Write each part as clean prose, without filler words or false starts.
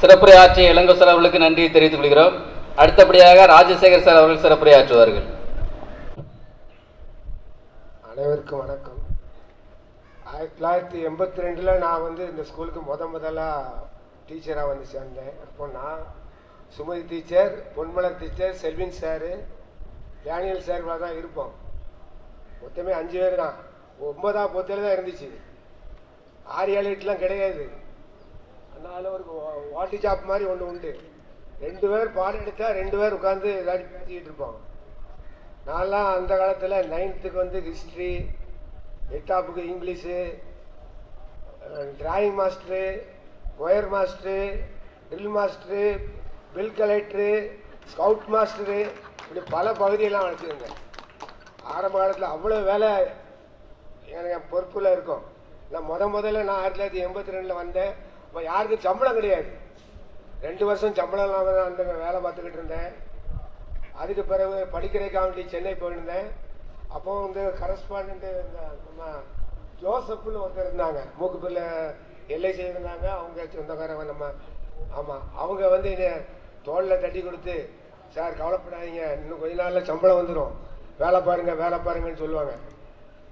சிறப்புரையாற்றிய Ilango sir அவர்களுக்கு நன்றி தெரிவித்துக் கொள்கிறோம். அடுத்தபடியாக ராஜசேகர் சார் அவர்கள் சிறப்புரையாற்றுவார்கள். அனைவருக்கும் வணக்கம். 1982 நான் இந்த ஸ்கூலுக்கு முதலாக டீச்சராக சேர்ந்தேன். அப்போ நான் Sumathi teacher, Ponmalar teacher, Selvin sir, Daniel sir தான் இருப்போம். மொத்தமே 5 பேர் தான். 9ஆம் பொத்தில் தான் இருந்துச்சு. 6 7 8 கிடையாது. அதனால ஒரு வாட்டி ஜாப் மாதிரி ஒன்று உண்டு. 2 பேர் பாடம் எடுத்தால் 2 பேர் உட்காந்து ஏதாடி பேசிக்கிட்டு இருப்போம். நான்லாம் அந்த காலத்தில் 9th ஹிஸ்ட்ரி, 8ஆம் English, drawing master, wire master, drill master, bill collector, scout master, இப்படி பல பகுதியெல்லாம் வளர்த்துருங்க. ஆரம்ப காலத்தில் அவ்வளோ வேலை எனக்கு பொறுப்பில் இருக்கும். நான் முதல்ல நான் 1982 வந்தேன். இப்போ யாருக்கும் சம்பளம் கிடையாது. 2 வருஷம் சம்பளம் இல்லாமல் தான் அந்த வேலை பார்த்துக்கிட்டு இருந்தேன். அதுக்கு பிறகு படிக்கிறதுக்காக சென்னை போயிருந்தேன். அப்போ கரஸ்பாண்ட் நம்ம ஜோசப்னு ஒருத்தர் இருந்தாங்க, மூக்குப்பில் எல்ஐ செய்திருந்தாங்க. அவங்க சொந்தக்காரங்க நம்ம. ஆமாம், அவங்க என்னை தோளில் தட்டி கொடுத்து, சார் கவலைப்படாதீங்க, இன்னும் கொஞ்ச நாளில் சம்பளம் வந்துடும், வேலை பாருங்கன்னு சொல்லுவாங்க.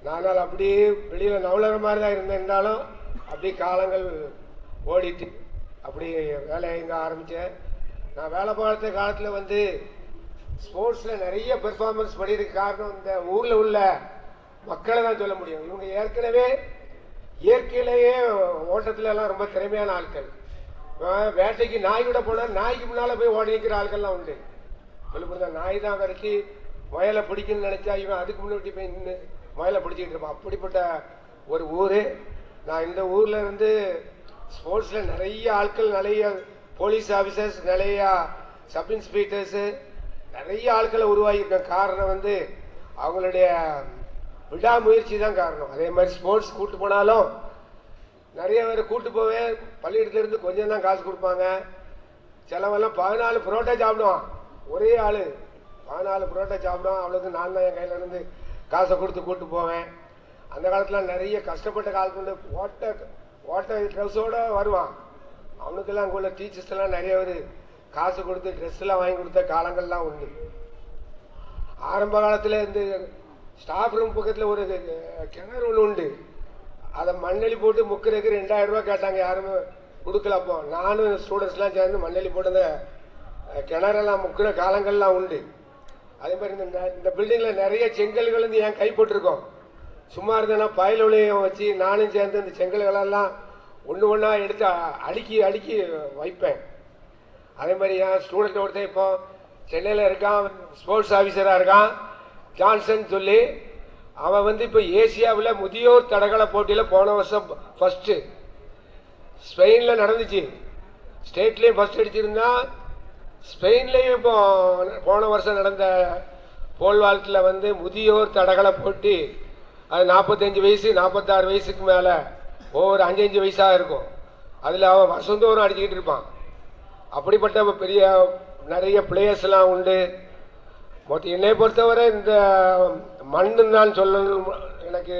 நானால் அப்படியே வெளியில் நவலற மாதிரி தான் இருந்தாலும் அப்படி காலங்கள் ஓடிட்டு அப்படி வேலை இங்கே ஆரம்பித்தேன். நான் வேலை பார்த்த காலத்தில் ஸ்போர்ட்ஸில் நிறைய பெர்ஃபார்மன்ஸ் பண்ணியிருக்கு. காரணம் இந்த ஊரில் உள்ள மக்களை தான் சொல்ல முடியும். இவங்க ஏற்கனவே இயற்கையிலேயே ஓட்டத்துலலாம் ரொம்ப திறமையான ஆட்கள். வேட்டைக்கு நாய் விட போனால் நாய்க்கு முன்னால் போய் ஓடி நிற்கிற ஆட்கள்லாம் உண்டு. சொல்லுங்க, நாய் தான் வரைச்சி முயலை பிடிக்குன்னு நினச்சா இவன் அதுக்கு முன்னாடி போய் நின்று முயலை பிடிச்சிக்கிட்டு இருப்பான். அப்படிப்பட்ட ஒரு ஊர். நான் இந்த ஊரில் இருந்து ஸ்போர்ட்ஸில் நிறைய ஆட்கள், நிறைய போலீஸ் ஆஃபீஸர்ஸ், நிறைய சப் இன்ஸ்பெக்டர்ஸு, நிறைய ஆட்களை உருவாகியிருக்கேன். காரணம் அவங்களுடைய விடாமுயற்சி தான் காரணம். அதே மாதிரி ஸ்போர்ட்ஸ் கூப்பிட்டு போனாலும் நிறைய பேர் கூப்பிட்டு போவேன். பள்ளியிடத்துலேருந்து கொஞ்சம் தான் காசு கொடுப்பாங்க. சிலவெல்லாம் 14 புரோட்டா சாப்பிடுவான். ஒரே ஆள் 14 புரோட்டா சாப்பிடுவான். அவ்வளோக்கு நான் தான் என் கையில் இருந்து காசை கொடுத்து கூப்பிட்டு போவேன். அந்த காலத்தில் நிறைய கஷ்டப்பட்ட காலத்துல ஓட்ட ட்ரெஸ்ஸோடு வருவான். அவனுக்கெல்லாம் அங்கே உள்ள டீச்சர்ஸ் எல்லாம் நிறைய பேர் காசு கொடுத்து ட்ரெஸ்ஸெல்லாம் வாங்கி கொடுத்த காலங்கள்லாம் உண்டு. ஆரம்ப காலத்தில் ஸ்டாஃப் ரூம் பக்கத்தில் ஒரு கிணறு ஒன்று உண்டு. அதை மண்ணெளி போட்டு முக்கிறதுக்கு 2000 ரூபா கேட்டாங்க. யாருமே கொடுக்கல. அப்போ நானும் ஸ்டூடெண்ட்ஸ்லாம் சேர்ந்து மண்ணெளி போட்டு அந்த கிணறெல்லாம் முக்கிற காலங்கள்லாம் உண்டு. அதே மாதிரி இந்த பில்டிங்கில் நிறைய செங்கல்கள் என் கை போட்டிருக்கோம். சும்மா இருந்தேன்னா பயலொலியும் வச்சு நானும் சேர்ந்து இந்த செங்கல்களெல்லாம் ஒன்று ஒன்றா எடுத்து அடுக்கி வைப்பேன். அதே மாதிரி என் ஸ்டூடெண்ட் ஒருத்தன் இப்போ சென்னையில் இருக்கான், ஸ்போர்ட்ஸ் ஆஃபீஸராக இருக்கான், ஜான்சன் சொல்லி. அவன் இப்போ ஏசியாவில் முதியோர் தடகள போட்டியில் போன வருஷம் ஃபஸ்ட்டு ஸ்பெயினில் நடந்துச்சு. ஸ்டேட்லேயும் ஃபஸ்ட் அடிச்சிருந்தான். ஸ்பெயின்லேயும் இப்போ போன வருஷம் நடந்த போல் வால்ட்டில் முதியோர் தடகள போட்டி. அது 45 வயசு 46 வயசுக்கு மேலே ஒவ்வொரு 5 வயசாக இருக்கும். அதில் அவன் வருஷந்தோறும் அடிச்சுக்கிட்டு இருப்பான். அப்படிப்பட்ட பெரிய நிறைய பிளேயர்ஸ்லாம் உண்டு. மொத்தம் என்னை பொறுத்தவரை இந்த மண்ணு தான் சொல்லணும் எனக்கு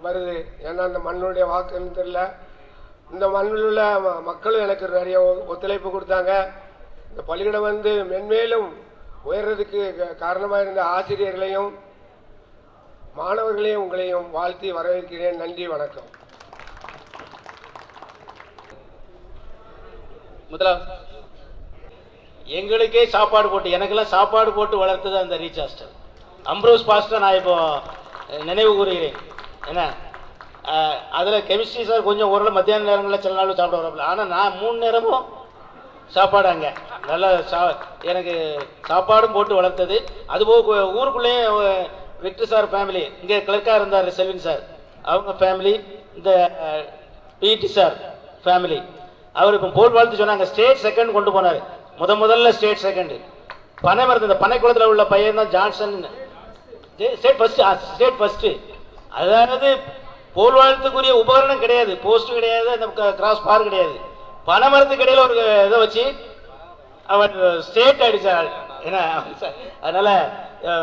வருது. ஏன்னா அந்த மண்ணுடைய வாக்குன்னு தெரியல. இந்த மண்ணில் உள்ள மக்களும் எனக்கு நிறைய ஒத்துழைப்பு கொடுத்தாங்க. இந்த பள்ளிக்கூடம் மென்மேலும் உயர்றதுக்கு காரணமாக இருந்த ஆசிரியர்களையும் மாணவர்களையும் உங்களையும் வாழ்த்தி வரவேற்கிறேன். நன்றி, வணக்கம். முதலாவது எங்களுக்கே சாப்பாடு போட்டு, எனக்கெல்லாம் சாப்பாடு போட்டு வளர்த்தது அந்த ரீச் ஹாஸ்டல். அம்ப்ரோஸ் பாஸ்டர் நான் இப்போ நினைவு கூறுகிறேன். என்ன அதில் கெமிஸ்ட்ரி சார் கொஞ்சம் ஓரளவு மத்தியான நேரங்களில் சில நாள் சாப்பிட வரப்பில்ல. ஆனால் நான் 3 நேரமும் சாப்பாடு அங்கே நல்லா எனக்கு சாப்பாடும் போட்டு வளர்த்தது. அதுபோக ஊருக்குள்ளேயே விக்டர் சார் ஃபேமிலி, இங்கே கிளர்க்காக இருந்தார் செல்வின் சார், அவங்க ஃபேமிலி, இந்த பிடி சார் ஃபேமிலி. அவர் இப்போ போல் வாழ்த்து சொன்னாங்க. ஸ்டேட் செகண்ட் கொண்டு போனார். முதல்ல ஸ்டேட் செகண்டு. பனை மரத்து இந்த பனைக்குளத்தில் உள்ள பையன் தான் ஜான்சன். State first. அதாவது போல் வாழ்த்துக்குரிய உபகரணம் கிடையாது, போஸ்ட் கிடையாது, அந்த கிராஸ் பார் கிடையாது. பனை மரத்துக்கு இடையில ஒரு இதை வச்சு அவர் ஸ்டேட் அடித்தார். ஏன்னா அதனால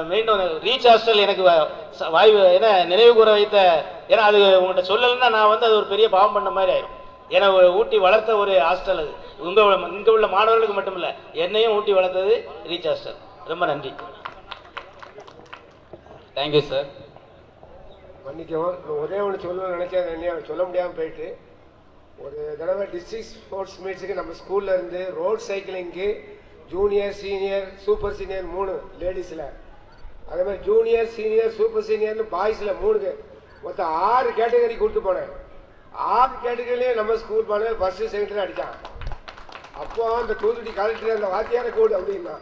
மீண்டும் ரீச் ஹாஸ்டல் எனக்கு வாய்வு என்ன நினைவு கூற வைத்த. ஏன்னா அது உங்கள்கிட்ட சொல்லலைன்னா நான் அது ஒரு பெரிய பாவம் பண்ண மாதிரி ஆயிடும். என ஊட்டி வளர்த்த ஒரு ஹாஸ்டல் அது. இங்கே உள்ள மாணவர்களுக்கு மட்டும் இல்லை, என்னையும் ஊட்டி வளர்த்தது ரீச் ஹாஸ்டல். ரொம்ப நன்றி. Thank you sir. மன்னிக்கவும், ஒரே ஒன்று சொல்லணும்னு நினைச்சேன், என்ன சொல்ல முடியாமல் போயிட்டு. ஒரு தடவை டிஸ்ட்ரிக்ட் ஸ்போர்ட்ஸ் மீட்ஸுக்கு நம்ம ஸ்கூலில் இருந்து ரோட் சைக்கிளிங்க்கு ஜூனியர் சீனியர் சூப்பர் சீனியர் 3 லேடிஸில், அதே மாதிரி ஜூனியர் சீனியர் சூப்பர் சீனியர்னு பாய்ஸில் 3, மொத்தம் 6 கேட்டகரி கூப்பிட்டு போனேன். 6 கேட்டகரிலையும் நம்ம ஸ்கூல் போனேன், ஃபஸ்ட்டு செகண்டரி அடித்தான். அப்போ அந்த தூத்துக்குடி கலெக்டர் அந்த வாத்தியாரை கூடு அப்படின்னா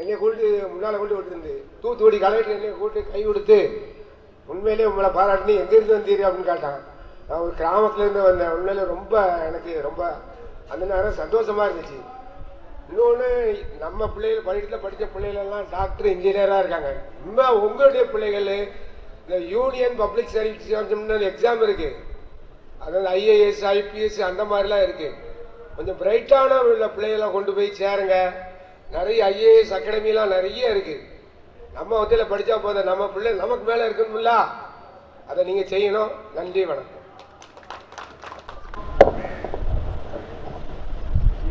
என்னை கூப்பிட்டு முன்னால் கொண்டு விட்டுருந்து, தூத்துக்குடி கலெக்டர் என்னை கூப்பிட்டு கை கொடுத்து உண்மையிலே உங்களை பாராட்டி எங்கேருந்து வந்தீர் அப்படின்னு கேட்டான். நான் ஒரு கிராமத்துலேருந்து வந்தேன். உண்மையிலே ரொம்ப எனக்கு ரொம்ப அந்த நேரம் சந்தோஷமாக இருந்துச்சு. இன்னொன்று, நம்ம பிள்ளைகள் படித்த பிள்ளைகளெல்லாம் டாக்டர் இன்ஜினியராக இருக்காங்க. இன்னும் உங்களுடைய பிள்ளைகள் இந்த யூனியன் பப்ளிக் சர்வீஸ் எக்ஸாம் இருக்குது, அதாவது IAS IPS அந்த மாதிரிலாம் இருக்குது. கொஞ்சம் பிரைட்டான உள்ள பிள்ளைகளை கொண்டு போய் சேருங்க. நிறைய IAS அகாடமிலாம் நிறைய இருக்குது. நம்ம வகையில் படித்தா போதும், நம்ம பிள்ளை நமக்கு மேலே இருக்கணும்ல, அதை நீங்கள் செய்யணும். நன்றி, வணக்கம்.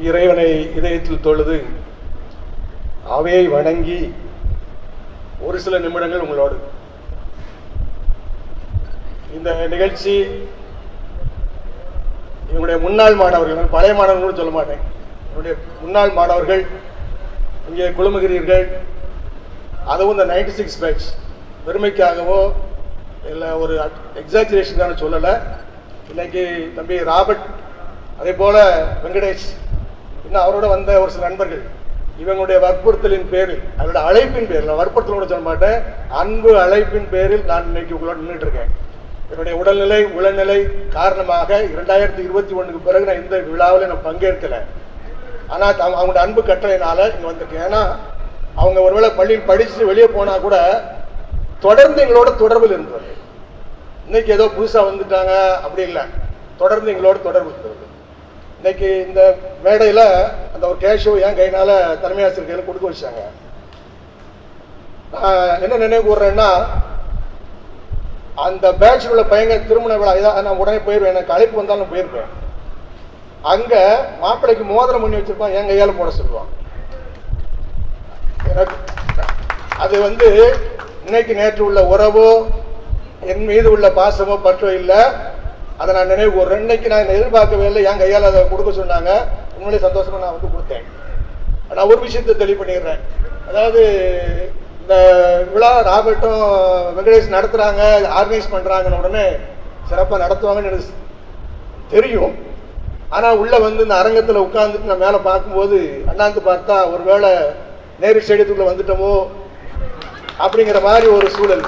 இறைவனை இதயத்தில் தொழுது அவையை வணங்கி ஒரு சில நிமிடங்கள் உங்களோடு. இந்த நிகழ்ச்சி என்னுடைய முன்னாள் மாணவர்கள், பழைய மாணவர்கள் சொல்ல மாட்டேன், என்னுடைய முன்னாள் மாணவர்கள் இங்கே குழுமுகிறீர்கள். அதுவும் இந்த 96 பேட்ச் பெருமைக்காகவோ இல்லை ஒரு எக்ஸாஜரேஷனுக்கான சொல்லலை. இன்னைக்கு தம்பி ராபர்ட், அதே போல் வெங்கடேஷ், இன்னும் அவரோட வந்த ஒரு சில நண்பர்கள், இவங்களுடைய வற்புறுத்தலின் பேரில், அவரோட அழைப்பின் பேரில், வற்புறுத்தலோட சொல்ல மாட்டேன், அன்பு அழைப்பின் பேரில் நான் இன்னைக்கு உங்களோட நின்றுட்டு இருக்கேன். என்னுடைய உடல்நிலை காரணமாக 2021க்கு பிறகு நான் இந்த விழாவில் நான் பங்கேற்கலை. ஆனால் அவங்களோட அன்பு கட்டளையினால இங்கே வந்திருக்கேன். ஏன்னா அவங்க ஒருவேளை பள்ளியில் படிச்சுட்டு வெளியே போனால் கூட தொடர்ந்து எங்களோட தொடர்பில் இருந்தவர்கள். இன்னைக்கு ஏதோ புதுசாக வந்துட்டாங்க அப்படி இல்லை, தொடர்ந்து எங்களோட தொடர்பு இருக்கிறது. இன்னைக்கு இந்த மேடையில் அந்த ஒரு கேஷோ என் கையினால தலைமை ஆசிரியர் கையில் கொடுக்க வச்சாங்க. நான் என்ன நினைவு கூறுறேன்னா, அந்த பேட்சில் உள்ள பையன் திருமண விழா இதான், நான் உடனே போயிடுவேன், எனக்கு அழைப்பு வந்தாலும் போயிருப்பேன். அங்கே மாப்பிள்ளைக்கு மோதிரம் பண்ணி வச்சிருப்பான், என் கையால் போட சொல்லுவான். எனக்கு அது இன்னைக்கு நேற்று உள்ள உறவோ என் மீது உள்ள பாசமோ பற்றோ இல்லை. அதை நான் நினைவு கூறுறேன். இன்னைக்கு நான் எதிர்பார்க்கவே இல்லை, என் கையால் அதை கொடுக்க சொன்னாங்க. உண்மையிலே சந்தோஷமா நான் கொடுத்தேன். நான் ஒரு விஷயத்தை தெளிவு பண்ணிடுறேன். அதாவது இந்த விழா ராபர்ட்டும் வெங்கடேஷ் நடத்துகிறாங்க, ஆர்கனைஸ் பண்ணுறாங்கன்னு உடனே சிறப்பாக நடத்துவாங்கன்னு எனக்கு தெரியும். ஆனால் உள்ளே இந்த அரங்கத்தில் உட்கார்ந்துட்டு நான் மேலே பார்க்கும்போது அண்ணாந்து பார்த்தா ஒரு வேளை நேரு ஸ்டேடியத்துக்குள்ளே வந்துட்டோமோ அப்படிங்கிற மாதிரி ஒரு சூழல்.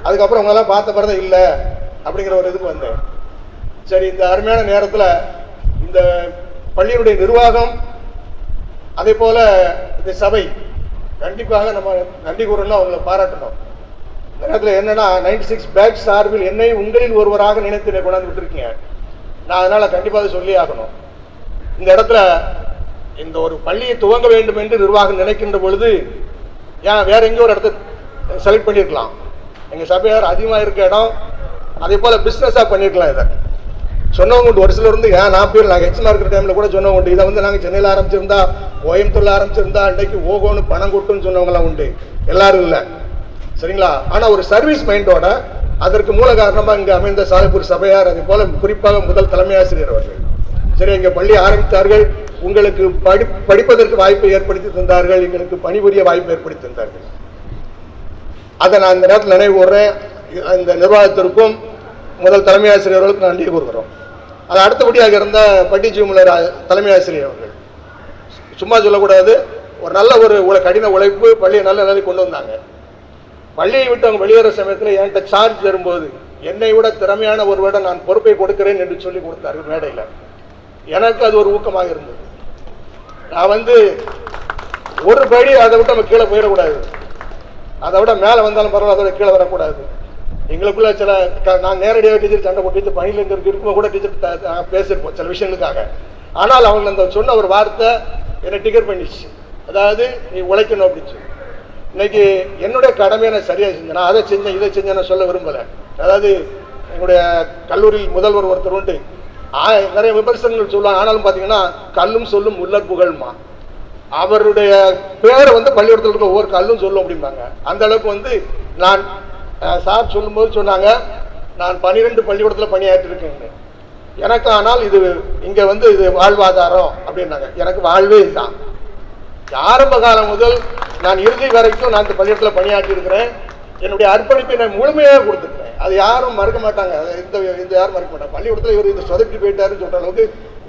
அதுக்கப்புறம் அவங்களெல்லாம் பார்த்த பிறகு இல்லை அப்படிங்கிற ஒரு இதுக்கு வந்தேன். சரி, இந்த அருமையான நேரத்தில் இந்த பள்ளியினுடைய நிர்வாகம், அதே போல் இந்த சபை கண்டிப்பாக நம்ம நன்றி கூறணும், அவங்களை பாராட்டணும். இந்த நேரத்தில் என்னன்னா, 96 பேட்ச் சார்பில் என்னை உங்களில் ஒருவராக நினைத்து கொண்டாந்து விட்டுருக்கீங்க. நான் அதனால் கண்டிப்பாக சொல்லி ஆகணும். இந்த இடத்துல இந்த ஒரு பள்ளியை துவங்க வேண்டும் என்று நிர்வாகம் நினைக்கின்ற பொழுது ஏன் வேற எங்கேயோ ஒரு இடத்த செலக்ட் பண்ணியிருக்கலாம். எங்கள் சபையார் அதிகமாக இருக்க இடம், அதே போல் பிஸ்னஸாக பண்ணியிருக்கலாம். இதை சொன்னவங்க உண்டு. ஒரு சிலர் ஏன் நான் பேர் நாங்கள் ஹெச்மா இருக்கிற டைமில் கூட சொன்னவங்க உண்டு. இதை நாங்கள் சென்னையில் ஆரம்பிச்சிருந்தா, கோயம்புத்தூரில் ஆரம்பிச்சிருந்தா இன்றைக்கு ஓகோன்னு பணம் கொட்டுன்னு சொன்னவங்களாம் உண்டு. எல்லாரும் இல்லை, சரிங்களா? ஆனால் ஒரு சர்வீஸ் மைண்டோட அதற்கு மூல காரணமாக இங்கே அமைந்த சாலைப்பூர் சபையார், அதே போல் குறிப்பாக முதல் தலைமை ஆசிரியர் அவர்கள், சரி எங்கள் பள்ளி ஆரம்பித்தார்கள், உங்களுக்கு படிப்பதற்கு வாய்ப்பை ஏற்படுத்தி தந்தார்கள், எங்களுக்கு பணிபுரிய வாய்ப்பை ஏற்படுத்தி தந்தார்கள். அதை நான் இந்த நேரத்தில் நினைவு கூறுறேன். இந்த நிர்வாகத்திற்கும் முதல் தலைமை ஆசிரியர்களுக்கு நன்றி கூறுகிறோம். அது அடுத்தபடியாக இருந்த பட்டி ஜிமுலர் தலைமை ஆசிரியர் அவர்கள், சும்மா சொல்லக்கூடாது, ஒரு நல்ல ஒரு கடின உழைப்பு, பள்ளியை நல்ல நிலை கொண்டு வந்தாங்க. பள்ளியை விட்டு அவங்க வெளியேற சமயத்தில் என்கிட்ட சார்ஜ் தரும்போது என்னை விட திறமையான ஒருவரிடம் நான் பொறுப்பை கொடுக்கிறேன் என்று சொல்லி கொடுத்தார்கள் மேடையில். எனக்கு அது ஒரு ஊக்கமாக இருந்தது. நான் ஒரு படி அதை விட்டு நம்ம கீழே போயிடக்கூடாது, அதை விட மேலே வந்தாலும் பரவாயில்ல, அதோட கீழே வரக்கூடாது. எங்களுக்குள்ள சில நான் நேரடியாக டீச்சர் சண்டை போட்டு பணியில் இருக்கும்போது கூட டீச்சர் பேசியிருப்போம் சில விஷயங்களுக்காக. ஆனால் அவங்க அந்த சொன்ன ஒரு வார்த்தை என்னை டிக்கெட் பண்ணிச்சு. அதாவது நீ உழைக்கணும் அப்படின்னு சொல்லி. இன்னைக்கு என்னுடைய கடமையை நான் சரியாக செஞ்சேன். நான் அதை செஞ்சேன் இதை செஞ்சேன் நான் சொல்ல விரும்பலை. அதாவது எங்களுடைய கல்லூரியில் முதல்வர் ஒருத்தர் உண்டு, நிறைய விமர்சனங்கள் சொல்லுவாங்க. ஆனாலும் பார்த்தீங்கன்னா கல்லும் சொல்லும் முல்லர் புகழ்மா, அவருடைய பேரை வந்து பள்ளிக்கூடத்தில் இருக்க ஒவ்வொரு கல்லும் சொல்லும் அப்படிம்பாங்க. அந்த அளவுக்கு வந்து நான் சார் சொல்லும்போது சொன்னாங்க, நான் 12 பள்ளிக்கூடத்தில் பணியாற்றிருக்கேன். எனக்கு ஆனால் இது இங்கே வந்து இது வாழ்வாதாரம் அப்படின்னாங்க. எனக்கு வாழ்வே இதுதான். ஆரம்ப காலம் முதல் நான் இறுதி வரைக்கும் நான் இந்த பள்ளிக்கூடத்தில் பணியாற்றி இருக்கிறேன். என்னுடைய அர்ப்பணிப்பை நான் முழுமையாக கொடுத்துருக்கேன். அது யாரும் மறக்க மாட்டாங்க. இந்த யாரும் மறக்க மாட்டாங்க. பள்ளிக்கூடத்தில் இவர் இந்த சொதப்பி போயிட்டாருன்னு சொல்கிற அளவுக்கு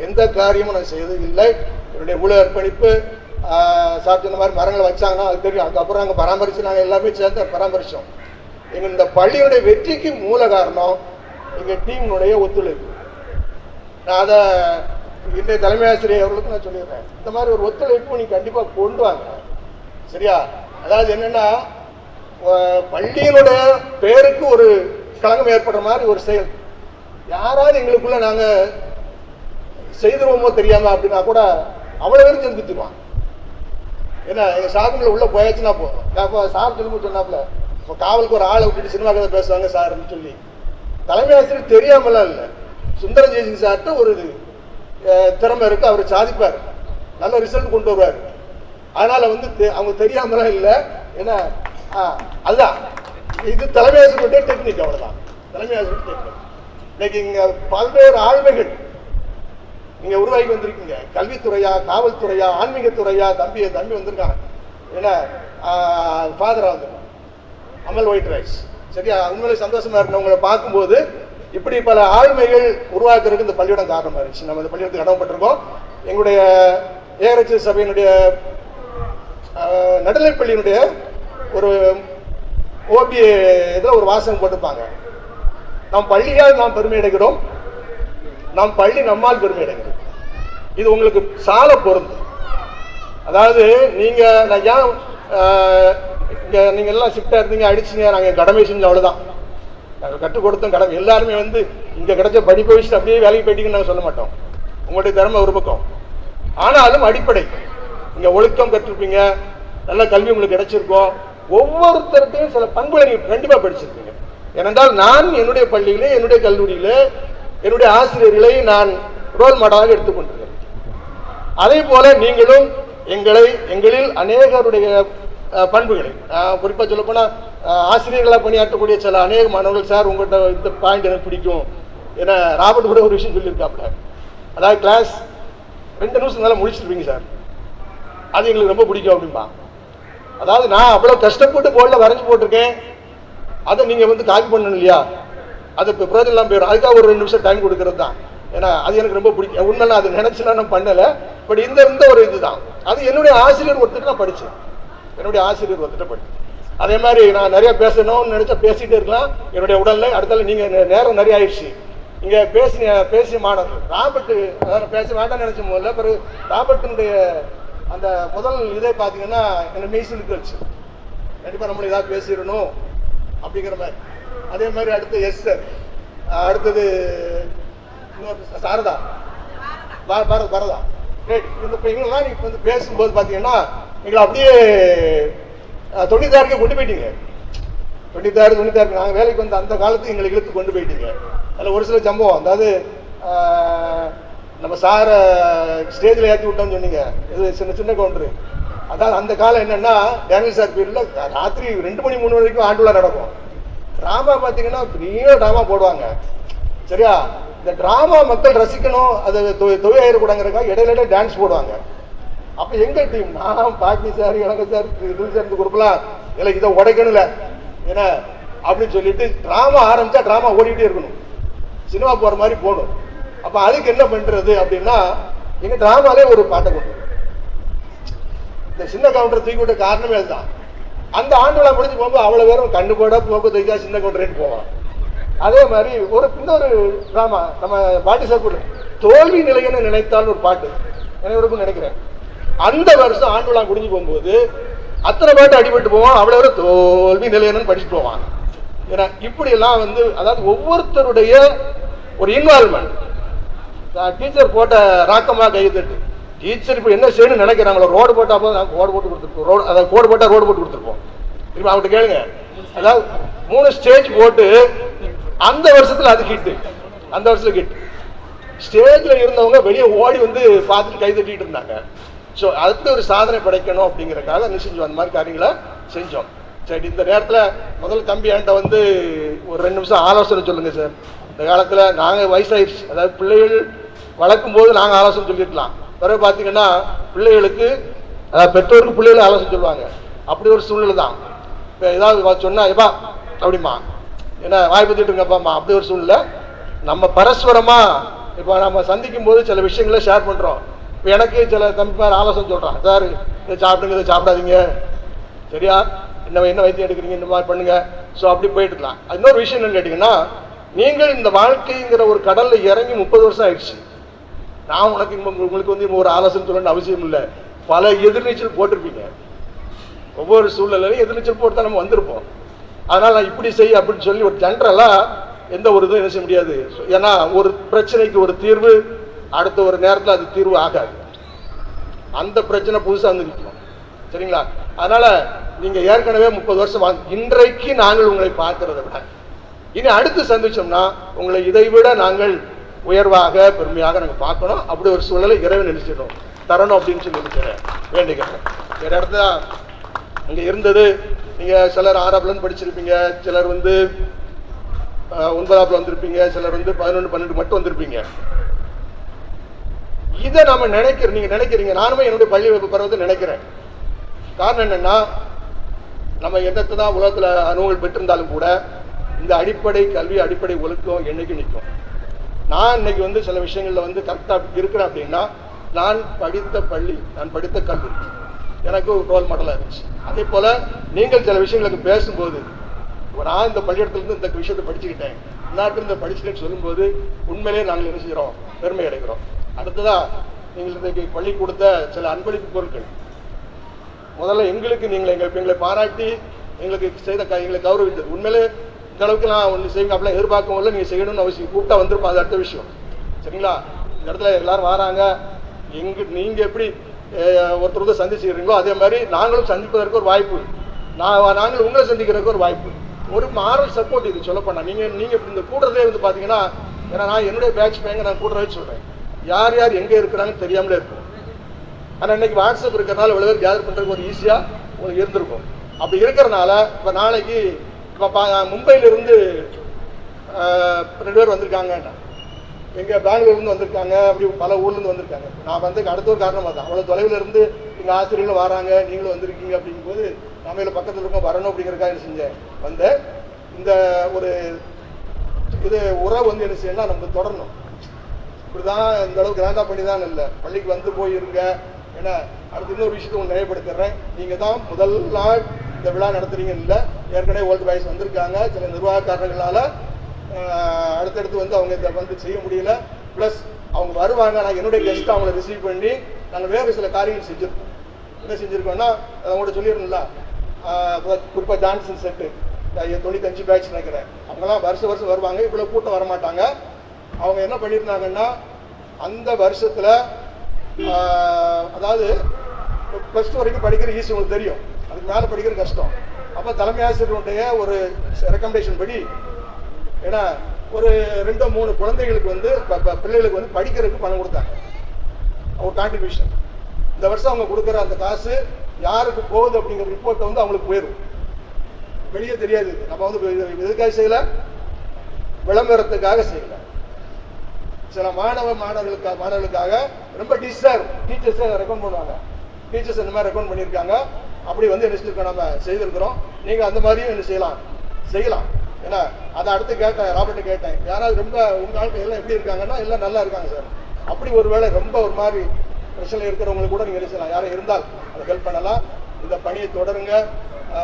எந்த காரியமும் நான் செய்தது இல்லை. என்னுடைய முழு அர்ப்பணிப்பு. சார் சொன்ன மாதிரி மரங்களை வச்சாங்கன்னா அது தெரியும். அதுக்கப்புறம் நாங்கள் பராமரித்து நாங்கள் எல்லாமே சேர்ந்து பராமரித்தோம். எங்கள் இந்த பள்ளியுடைய வெற்றிக்கு மூல காரணம் எங்கள் டீமுடைய ஒத்துழைப்பு. நான் அதை இன்றைய தலைமை ஆசிரியர் அவர்களுக்கு நான் சொல்லிடுறேன். இந்த மாதிரி ஒரு ஒத்துழைப்பு நீங்கள் கண்டிப்பாக கொண்டு வாங்க, சரியா? அதாவது என்னென்னா, பள்ளியினுடைய பேருக்கு ஒரு களங்கம் ஏற்படுற மாதிரி ஒரு செயல் யாராவது எங்களுக்குள்ள நாங்கள் செய்திருவோமோ தெரியாமல் அப்படின்னா கூட அவ்வளோ பேரும் செஞ்சுருவான். ஏன்னா எங்கள் சாகுமில் உள்ளே போயாச்சுன்னா போதும். அப்போ சார் சொல்லும்போது சொன்னாப்புல, இப்போ காவலுக்கு ஒரு ஆளை விட்டுட்டு சினிமா கதை பேசுவாங்க சார்ன்னு சொல்லி. தலைமை ஆசிரியர் தெரியாமலாம் இல்லை, சுந்தரம் ஜெயசிங் சார்கிட்ட ஒரு திறமை இருக்குது, அவர் சாதிப்பார், நல்ல ரிசல்ட் கொண்டு வருவார். அதனால் வந்து அவங்க தெரியாமலாம் இல்லை. ஏன்னா அதுதான் இது தலைமை ஆசிரியருடைய டெக்னிக், அவ்வளோதான் தலைமை ஆசிரியர் டெக்னிக். இன்னைக்கு இங்கே பல்வேறு ஆளுமைகள் நீங்கள் உருவாகி வந்திருக்கீங்க. கல்வித்துறையா, காவல்துறையா, ஆன்மீகத்துறையா, தம்பி வந்திருக்காங்க. ஏன்னா ஃபாதரா வந்துருக்காங்க, அமல் ஒயிட் ரைஸ், சரியா? உண்மையிலே சந்தோஷமா இருக்கு உங்களை பார்க்கும்போது. இப்படி பல ஆளுமைகள் உருவாக்குறதுக்கு இந்த பள்ளிக்கூடம் காரணமாக இருந்துச்சு. நம்ம இந்த பள்ளிக்கூடத்துக்கு கடமைப்பட்டிருக்கோம். எங்களுடைய ஏஆர்எச் சபையினுடைய நடுநிலைப்பள்ளியினுடைய ஒரு ஓபிய இதில் ஒரு வாசகம் போட்டிருப்பாங்க, நம் பள்ளியால் நாம் பெருமை அடைகிறோம், நாம் பள்ளி நம்மால் பெருமை அடைகிறோம். இது உங்களுக்கு சால பொருந்தும். அதாவது நீங்கள் நான் ஏன் இங்கே நீங்கள் எல்லாம் ஷிஃப்டாக இருந்தீங்க, அடிச்சிங்க, நாங்கள் கடமை செஞ்சோம், அவ்வளோதான். நாங்கள் கற்றுக் கொடுத்தோம் கடமை. எல்லாருமே வந்து இங்கே கிடைச்ச படிப்பை வச்சுட்டு அப்படியே வேலைக்கு போயிட்டீங்கன்னு நாங்கள் சொல்ல மாட்டோம். உங்களுடைய திறமை ஒரு பக்கம், ஆனாலும் அடிப்படை இங்கே ஒழுக்கம் கற்றுருப்பீங்க, நல்ல கல்வி உங்களுக்கு கிடைச்சிருக்கோம். ஒவ்வொருத்தருக்கையும் சில பண்புகளை நீங்கள் கண்டிப்பாக படிச்சிருப்பீங்க. ஏனென்றால் நான் என்னுடைய பள்ளியிலே, என்னுடைய கல்லூரியிலே என்னுடைய ஆசிரியர்களை நான் ரோல் மாடலாக எடுத்துக்கொண்டிருக்கிறேன். அதே போல நீங்களும் எங்களில் அநேகருடைய பண்புகளை, குறிப்பாக சொல்ல போனால் ஆசிரியர்களாக பணியாற்றக்கூடிய சில அநேக மாணவர்கள், சார் உங்கள்கிட்ட இந்த பாயிண்ட் எனக்கு பிடிக்கும். ஏன்னா ராபர்ட் கூட ஒரு விஷயம் சொல்லியிருக்காப்புல, அதாவது கிளாஸ் 2 நிமிஷம் நல்லா முடிச்சிருப்பீங்க சார், அது எங்களுக்கு ரொம்ப பிடிக்கும் அப்படின்பா. அதாவது நான் அவ்வளோ கஷ்டப்பட்டு போர்டில் வரைஞ்சி போட்டிருக்கேன், அதை நீங்கள் வந்து காப்பி பண்ணணும் இல்லையா, அது இப்போ பிரயோஜனம் போயிடும். அதுக்காக ஒரு 2 நிமிஷம் டைம் கொடுக்கறது தான். ஏன்னா அது எனக்கு ரொம்ப பிடிக்கும். உண்மையில அது நினைச்சுலாம் நான் பண்ணலை. பட் இந்த ஒரு இதுதான், அது என்னுடைய ஆசிரியர் ஒருத்தர் நான் படித்தேன், என்னுடைய ஆசிரியர் ஒருத்தர் படித்தேன். அதே மாதிரி நான் நிறைய பேசணும்னு நினைச்சா பேசிகிட்டே இருக்கலாம் என்னுடைய உடலில். அடுத்தால நீங்கள் நேரம் நிறைய ஆயிடுச்சு. இங்கே பேசிய மாணவர் ராபர்ட், அதாவது பேச வேண்டாம்னு நினைச்ச போதில் பிறகு ராபர்ட்டினுடைய அந்த முதல் இதே பார்த்தீங்கன்னா என்னை மெய்சிலுக்கு வச்சு கண்டிப்பாக நம்மளை ஏதாவது பேசிடணும் அப்படிங்கிற மாதிரி. அதே மாதிரி அடுத்து எஸ்தர், அடுத்தது சாரதா, பரதா, ரைட். இந்த இவங்கெல்லாம் நீங்கள் வந்து பேசும்போது பார்த்தீங்கன்னா எங்களை அப்படியே 96 கொண்டு போயிட்டீங்க. 96 நாங்கள் வேலைக்கு வந்து அந்த காலத்துக்கு எங்களை இழுத்து கொண்டு போயிட்டீங்க. அதில் ஒரு சில சம்பவம், அதாவது நம்ம சாரை ஸ்டேஜில் ஏற்றி விட்டோம்னு சொன்னீங்க, இது சின்ன கவுண்டரு. அதாவது அந்த காலம் என்னென்னா, டேனியல் சார் பீரியடில் ராத்திரி 2 மணி 3 வரைக்கும் ஆண்டுலா நடக்கும். ட்ராமா பார்த்தீங்கன்னா பெரிய ட்ராமா போடுவாங்க, சரியா? இந்த ட்ராமா மக்கள் ரசிக்கணும், அது தொகையாயிரக்கூடாங்கிறக்காக இடையில டான்ஸ் போடுவாங்க. அப்போ எங்கள் டீம், நான் பாக்கி சார், இளங்க சார், இது சேர்ந்து கொடுக்கலாம், இல்லை இதை உடைக்கணும்ல ஏன்னா அப்படின்னு சொல்லிட்டு ட்ராமா ஆரம்பித்தா ட்ராமா ஓடிக்கிட்டே இருக்கணும், சினிமா போகிற மாதிரி போகணும். அப்போ அதுக்கு என்ன பண்ணுறது அப்படின்னா, எங்கள் ட்ராமாலே ஒரு பாட்டை கொண்டு இந்த சின்ன கவுண்டரை தூக்கி விட்ட காரணமே அதுதான். அந்த ஆண்டுலாம் முடிஞ்சு போகும்போது அவ்வளோ பேரும் கண்ணு போட போக்கு தூக்கா சின்ன கவுண்டரேன்னு போவான். அதே மாதிரி இன்னொரு ட்ராமா நம்ம பாட்டி சார் போட்டு தோல்வி நிலையன்னு நினைத்தாலும் ஒரு பாட்டு நினைவுக்கும் நினைக்கிறேன். அந்த வருஷம் ஆண்டுலாம் முடிஞ்சு போகும்போது அத்தனை பாட்டு அடிபட்டு போவான், அவ்வளோ பேரும் தோல்வி நிலையன்னு படிச்சுட்டு போவான். ஏன்னா இப்படியெல்லாம் வந்து, அதாவது ஒவ்வொருத்தருடைய ஒரு இன்வால்மெண்ட். டீச்சர் போட்ட ராக்கமாக கை தட்டு, டீச்சர் இப்போ என்ன செய்யணும்னு நினைக்கிறாங்களோ, ரோடு போட்டால் போதும், நாங்கள் கோடு போட்டு கொடுத்துருப்போம், அதாவது கோடு போட்டால் ரோடு போட்டு கொடுத்துருப்போம். இப்போ அவங்கள்ட்ட கேளுங்க, அதாவது 3 ஸ்டேஜ் போட்டு அந்த வருஷத்துல அது ஹிட், அந்த வருஷத்துல ஹிட். ஸ்டேஜ்ல இருந்தவங்க வெளியே ஓடி வந்து பார்த்துட்டு கை தட்டிட்டு இருந்தாங்க. ஸோ அடுத்த ஒரு சாதனை படைக்கணும் அப்படிங்கிறக்காக என்ன செஞ்சோம், அந்த மாதிரி காரியங்களை செஞ்சோம். சரி, இந்த நேரத்தில் முதல் தம்பி என்கிட்ட வந்து ஒரு 2 நிமிஷம் ஆலோசனை சொல்லுங்க சார். இந்த காலத்தில் நாங்கள் வயசாயிடுச்சு, அதாவது பிள்ளைகள் வளர்க்கும் போது நாங்கள் ஆலோசனை சொல்லியிருக்கலாம். பிறகு பார்த்தீங்கன்னா பிள்ளைகளுக்கு, அதாவது பெற்றோருக்கு பிள்ளைகளும் ஆலோசனை சொல்லுவாங்க. அப்படி ஒரு சூழ்நிலை தான். இப்போ ஏதாவது சொன்னா எப்பா அப்படிமா, ஏன்னா வாய்ப்பு இருங்கப்பாம்மா, அப்படி ஒரு சூழ்நிலை. நம்ம பரஸ்பரமா இப்போ நம்ம சந்திக்கும் போது சில விஷயங்களை ஷேர் பண்ணுறோம். இப்போ எனக்கு சில தம்பிமார் ஆலோசனை சொல்கிறான், சார் இதை சாப்பிடுங்க, இதை சாப்பிடாதீங்க, சரியா, என்ன வைத்தியம் எடுக்கிறீங்க, இந்த மாதிரி பண்ணுங்க. ஸோ அப்படி போயிட்டு இருக்கலாம். இன்னொரு விஷயம் என்னன்னு கேட்டிங்கன்னா, நீங்கள் இந்த வாழ்க்கைங்கிற ஒரு கடலில் இறங்கி 30 வருஷம் ஆயிடுச்சு. நான் உங்களுக்கு வந்து ஒரு ஆலோசனை சொல்லணும்னு அவசியம் இல்லை. பல எதிர்நீச்சல் போட்டிருப்பீங்க. ஒவ்வொரு சூழ்நிலையிலும் எதிர்நீச்சல் போட்டு தான் நம்ம வந்திருப்போம். அதனால் நான் இப்படி செய்ய அப்படின்னு சொல்லி ஒரு ஜென்ரலாக எந்த ஒரு இதுவும் என்ன செய்ய முடியாது. ஏன்னா ஒரு பிரச்சனைக்கு ஒரு தீர்வு அடுத்த ஒரு நேரத்தில் அது தீர்வு ஆகாது. அந்த பிரச்சனை புதுசாக வந்து நிற்கும், சரிங்களா? அதனால நீங்கள் ஏற்கனவே 30 வருஷம் இன்றைக்கு நாங்கள் உங்களை பார்க்கறத விட இனி அடுத்து சந்திச்சோம்னா உங்களை இதைவிட நாங்கள் உயர்வாக பெருமையாக நாங்கள் பார்க்கணும். அப்படி ஒரு சூழலை இறைவன் நினைச்சிடணும் தரணும் அப்படின்னு சொல்லி வேண்டிக்கிறேன். வேற இடத்துல இங்கே இருந்தது, நீங்கள் சிலர் 6ஆம் படிச்சிருப்பீங்க, சிலர் வந்து 9ஆம் வந்திருப்பீங்க, சிலர் வந்து 11, 12 மட்டும் வந்திருப்பீங்க. இதை நம்ம நீங்க நினைக்கிறீங்க, நானுமே என்னுடைய பள்ளி பருவத்தை நினைக்கிறேன். காரணம் என்னன்னா, நம்ம என்னத்தை தான் உலகத்துல அனுபவங்கள் பெற்றிருந்தாலும் கூட இந்த அடிப்படை கல்வி, அடிப்படை ஒழுக்கம் என்னைக்கு நிற்கும். நான் இன்னைக்கு வந்து சில விஷயங்கள்ல வந்து கரெக்டா இருக்கிறேன் அப்படின்னா, நான் படித்த பள்ளி, நான் படித்த கல்வி எனக்கு ஒரு ரோல் மாடலா இருந்துச்சு. அதே போல நீங்கள் சில விஷயங்களுக்கு பேசும்போது, நான் இந்த பள்ளியிடத்திலிருந்து இந்த விஷயத்தை படிச்சுக்கிட்டேன், நாட்டில் இந்த படிச்சுட்டேன்னு சொல்லும்போது உண்மையிலே நாங்கள் என்ன செய்கிறோம், பெருமை அடைகிறோம். அடுத்ததா நீங்கள் இன்றைக்கு பள்ளி கொடுத்த சில அன்பளிப்பு பொருட்கள், முதல்ல எங்களுக்கு எங்களை பாராட்டி எங்களுக்கு செய்த எங்களை கௌரவித்தது. உண்மையிலே இந்த அளவுக்கு நான் ஒன்று செய்யுங்க அப்படிலாம் எதிர்பார்க்கும் போது நீங்கள் செய்யணும்னு அவசியம், கூப்பிட்டா வந்திருப்போம், அது அடுத்த விஷயம், சரிங்களா? இந்த இடத்துல எல்லாரும் வராங்க, நீங்கள் எப்படி ஒருத்தர் சந்திச்சுக்கிறீங்களோ அதே மாதிரி நாங்களும் சந்திப்பதற்கு ஒரு வாய்ப்பு, நாங்கள் உங்களை சந்திக்கிறதுக்கு ஒரு வாய்ப்பு, ஒரு மாரல் சப்போர்ட் இது சொல்லப்போனா. நீங்கள் இப்படி இந்த கூடுறதே வந்து பார்த்தீங்கன்னா, ஏன்னா நான் என்னுடைய பேட்ச் பேங்க நான் கூடுறதே சொல்கிறேன், யார் யார் எங்கே இருக்கிறாங்கன்னு தெரியாமலே இருக்கும். ஆனால் இன்னைக்கு வாட்ஸ்அப் இருக்கிறனால இவ்வளோ பேர் கேதர் பண்ணுறதுக்கு ஒரு ஈஸியாக உங்களுக்கு இருந்திருக்கும். அப்படி இருக்கிறனால இப்போ நாளைக்கு இப்போ மும்பையிலிருந்து 2 பேர் வந்திருக்காங்க, எங்கே பெங்களூர்லேருந்து வந்திருக்காங்க, அப்படி பல ஊர்லேருந்து வந்திருக்காங்க. நான் வந்து அடுத்த ஒரு காரணமாக தான், அவ்வளோ தொலைவில் இருந்து எங்கள் ஆசிரியர்களும் வராங்க, நீங்களும் வந்திருக்கீங்க அப்படிங்கும்போது நம்ம இதில் பக்கத்தில் இருக்க வரணும் அப்படிங்கிறக்காக என்ன செஞ்சேன் வந்தேன். இந்த ஒரு இது உறவு வந்து என்ன செய்யணும்னா நம்ம தொடரணும். இப்படிதான் இந்த அளவுக்கு கிராண்டா பண்ணி தான் இல்லை, பள்ளிக்கு வந்து போயிருங்க. ஏன்னா அடுத்து இன்னொரு விஷயத்தை ஒன்று நினைவுபடுத்துறேன், நீங்கள் தான் முதல் நாள் இந்த விழா நடத்துறீங்கன்னு இல்லை, ஏற்கனவே வேர்ல்டு வைஸ் வந்திருக்காங்க. சில நிர்வாக காரணங்களால் அடுத்தடுத்து வந்து அவங்க இதை வந்து செய்ய முடியல. ப்ளஸ் அவங்க வருவாங்க, நாங்கள் என்னுடைய கெஸ்ட்டை அவங்கள ரிசீவ் பண்ணி நாங்கள் வேறு சில காரியங்கள் செஞ்சுருக்கோம். என்ன செஞ்சுருக்கோம்னா அதை அவங்கள்ட்ட சொல்லிடணும்ல, குறிப்பாக ஜான்சன் செட்டு 95 பேட்ச் நினைக்கிறேன், அவங்களாம் வருஷம் வருவாங்க, இவ்வளோ கூட்டம் வரமாட்டாங்க. அவங்க என்ன பண்ணியிருந்தாங்கன்னா அந்த வருஷத்தில் அதாவது +2 வரைக்கும் படிக்கிற ஈஸி உங்களுக்கு தெரியும், அதுக்கு மேலே படிக்கிற கஷ்டம். அப்போ தலைமை ஆசிரியருடைய ஒரு ரெக்கமெண்டேஷன் படி ஏன்னா ஒரு 2-3 குழந்தைகளுக்கு வந்து பிள்ளைகளுக்கு வந்து படிக்கிறதுக்கு பணம் கொடுத்தாங்க, ஒரு கான்ட்ரிபியூஷன். இந்த வருஷம் அவங்க கொடுக்குற அந்த காசு யாருக்கு போகுது அப்படிங்கிற ரிப்போர்ட்டை வந்து அவங்களுக்கு போயிடும், வெளியே தெரியாது. நம்ம வந்து எதுக்காக செய்யலை, விளம்பரத்துக்காக செய்யலை. சில மாணவர்களுக்காக ரொம்ப டீச்சர்ஸை ரெக்கமெண்ட் பண்ணுவாங்க, டீச்சர்ஸ் இந்த மாதிரி ரெக்கமெண்ட் பண்ணியிருக்காங்க. அப்படி வந்து என்ன செஞ்சிருக்கோம், நம்ம செய்திருக்கிறோம். நீங்கள் அந்த மாதிரியும் என்ன செய்யலாம். ஏன்னா அதை அடுத்து கேட்டேன், ராபர்ட்டை கேட்டேன், யாராவது ரொம்ப உங்கள் ஆட்கள் எல்லாம் எப்படி இருக்காங்கன்னா எல்லாம் நல்லா இருக்காங்க சார். அப்படி ஒரு வேளை ரொம்ப ஒரு மாதிரி பிரச்சனை இருக்கிறவங்களுக்கு கூட நீங்கள் என்ன செய்யலாம், யாரும் இருந்தால் அதை ஹெல்ப் பண்ணலாம். இந்த பணியை தொடருங்க,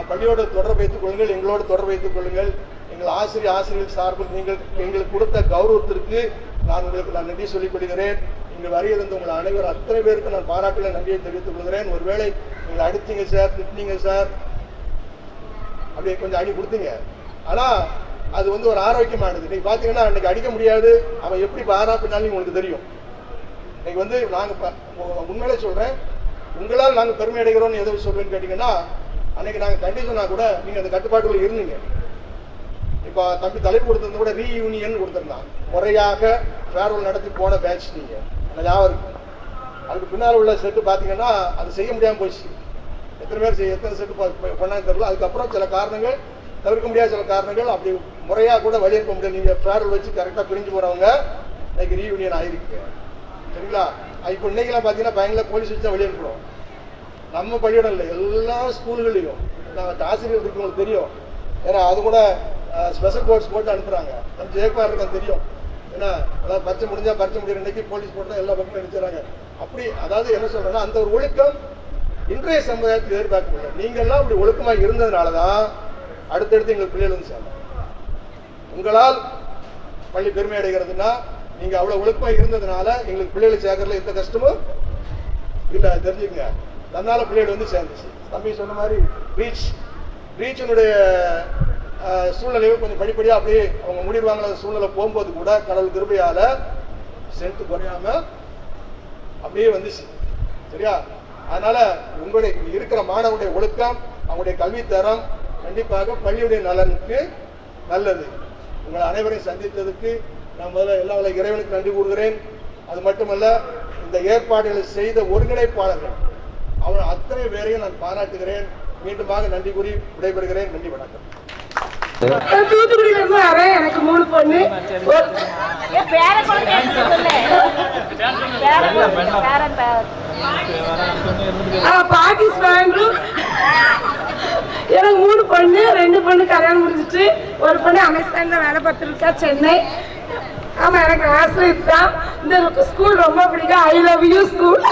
பள்ளியோடு தொடர்பு வைத்துக் கொள்ளுங்கள், எங்களோடு தொடர்பு வைத்துக் கொள்ளுங்கள். எங்கள் ஆசிரியர் சார்பில் நீங்கள் எங்களுக்கு கொடுத்த கௌரவத்திற்கு நான் உங்களுக்கு நன்றி சொல்லிக் கொள்கிறேன். இங்கு வருகிறது உங்கள் அனைவரும் அத்தனை பேருக்கு நான் பாராட்டுல நன்றியை தெரிவித்துக் கொள்கிறேன். ஒருவேளை நீங்கள் அடித்தீங்க சார், திட்டினீங்க சார், அப்படியே கொஞ்சம் அடி கொடுத்தீங்க, ஆனால் அது வந்து ஒரு ஆரோக்கியமானது. நீங்கள் பார்த்தீங்கன்னா அன்றைக்கி அடிக்க முடியாது, அவன் எப்படி பாராட்டினாலும் உங்களுக்கு தெரியும். இன்னைக்கு வந்து நாங்கள் உண்மையிலே சொல்கிறேன், உங்களால் நாங்கள் பெருமை அடைகிறோம்னு எதை சொல்வேன்னு கேட்டிங்கன்னா, அன்றைக்கி நாங்கள் கண்டிஷனாக கூட நீங்கள் அந்த கட்டுப்பாட்டுக்குள்ள இருந்தீங்க. இப்போ தம்பி தலைப்பு கொடுத்தது கூட ரீயூனியன் கொடுத்துருந்தான். முறையாக ஃபேர்வெல் நடத்தி போன பேட்ச் நீங்கள் ஞாபகம் இருக்கு. அதுக்கு பின்னால் உள்ள செட்டு பார்த்தீங்கன்னா அது செய்ய முடியாமல் போயிடுச்சு. எத்தனை பேர் எத்தனை செட்டு பண்ணான்னு தெரியல. அதுக்கப்புறம் சில காரணங்கள், தவிர்க்க முடியாத சில காரணங்கள், அப்படி முறையாக கூட வெளியேற்க முடியல. நீங்கள் ஃபேர்வெல் வச்சு கரெக்டாக பிரிஞ்சு போகிறவங்க இன்னைக்கு ரீயூனியன் ஆகிருக்கு. சரிங்களா? இப்போ இன்னைக்கெல்லாம் பார்த்தீங்கன்னா பயங்கர போலீஸ் வச்சு தான் வெளியேற்கிறோம். நம்ம பள்ளியிடம் இல்லை, எல்லா ஸ்கூல்களையும் நாங்கள் ஆசிரியர் இருக்கவங்களுக்கு தெரியும். ஏன்னா அது கூட ஸ்பெஷல் கோர்ஸ் போட்டு அனுப்புகிறாங்க. நம்ம ஜெயக்குமார் இருக்கான்னு தெரியும். ஏன்னா அதாவது பரிச்சை முடிஞ்சால் பரிச்சை முடிகிற இன்னைக்கு போலீஸ் போட்டு எல்லா பக்கமும் நினைச்சுறாங்க. அப்படி அதாவது என்ன சொல்கிறேன்னா, அந்த ஒரு ஒழுக்கம் இன்றைய சமுதாயத்துக்கு எதிர்பார்க்க முடியல. நீங்கள்லாம் அப்படி ஒழுக்கமாக இருந்ததுனால தான் அடுத்தடுத்து எங்கள் பிள்ளைகள் வந்து சேரணும். உங்களால் பள்ளி பெருமை அடைகிறதுனா நீங்கள் அவ்வளோ ஒழுக்கமாக இருந்ததுனால எங்களுக்கு பிள்ளைகளை சேர்க்கறதுல எந்த கஷ்டமும் இல்லை, தெரிஞ்சுக்கங்க. அதனால பிள்ளைகள் வந்து சேர்ந்துச்சு. தம்பி சொன்ன மாதிரி ரீச்சினுடைய சூழ்நிலையை கொஞ்சம் படிப்படியாக அப்படியே அவங்க முடிவாங்கள சூழ்நிலை போகும்போது கூட கடவுள் கிருபையால் ஸ்ட்ரென்த்து குறையாமல் அப்படியே வந்துச்சு. சரியா? அதனால் உங்களுடைய இருக்கிற மாணவனுடைய ஒழுக்கம், அவங்களுடைய கல்வித்தரம் கண்டிப்பாக பள்ளியுடைய நலனுக்கு நல்லது. உங்களை அனைவரையும் சந்தித்ததுக்கு நான் முதல்ல எல்லா இறைவனுக்கு நன்றி கூறுகிறேன். அது மட்டுமல்ல, இந்த ஏற்பாடுகளை செய்த ஒருங்கிணைப்பாளர்கள் அவர் அத்தனை பேரையும் நான் பாராட்டுகிறேன். மீண்டுமாக நன்றி கூறி விடைபெறுகிறேன். நன்றி, வணக்கம். தூத்துக்குடியில இருந்து வரேன். எனக்கு 3 பொண்ணு. பாகிஸ்தான். எனக்கு 3 பொண்ணு, 2 பொண்ணு கல்யாணம் முடிஞ்சிட்டு, ஒரு பொண்ணு அமேசான்ல வேலை பார்த்துருக்கா, சென்னை. ஆமா, எனக்கு ஆசிரியர் தான். இந்த ஸ்கூல் ரொம்ப பிடிக்கும். I love you school.